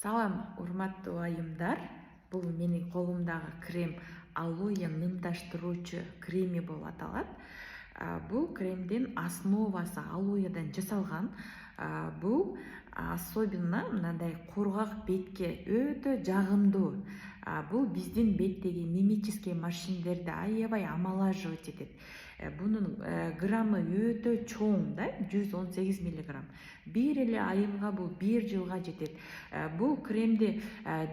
Салам, урматтуу айымдар. Бул менин колумдагы крем алоэ нымдаштыруучу креми болуп аталат. Бул кремдин основасы алоэдан жасалган. Бул особенно мындай кургак бетке өтө жагымдуу. Бул биздин беттеги мимический морщиндерди аябай омолаживать этет. Бунун граммы өтө чоң да, 118 миллиграмм. Бир эле айымга бул 1 жылга жетет. Бул кремди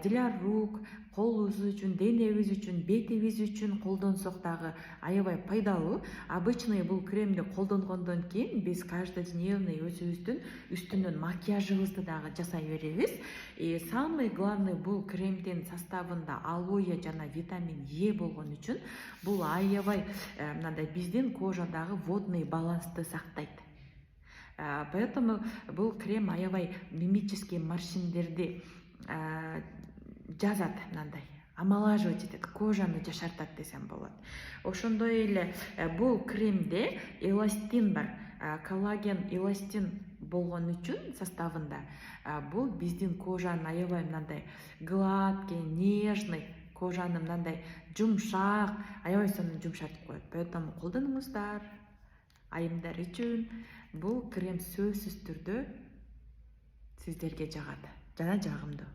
для рук, кол үчүн, денебиз үчүн, бетибиз үчүн колдонсок дагы аябай пайдалуу. Обычный бул кремди колдонгондон кийин биз каждодневный өзүбүздүн үстүнөн макияжыбызды дагы жасай беребиз. Самый главный бул кремдин составында алоэ жана витамин Е болгон үчүн бул аябай мындай биздин кожадагы водный балансты сактайт. Поэтому бул крем аябай мимический морщиндерди жазат, мындай омолаживать этет, кожаны жашартат десем болот. Ошондой эле бул кремде эластин бар, коллаген эластин болгон үчүн составында бул биздин кожаны аябай мындай гладкий, нежный, кожаны мындай жумшак, аябай сонун жумшартып коет. Поэтому колдонуңуздар айымдар үчүн. Бул крем сөзсүз түрдө сиздерге жагат жана жагымдуу.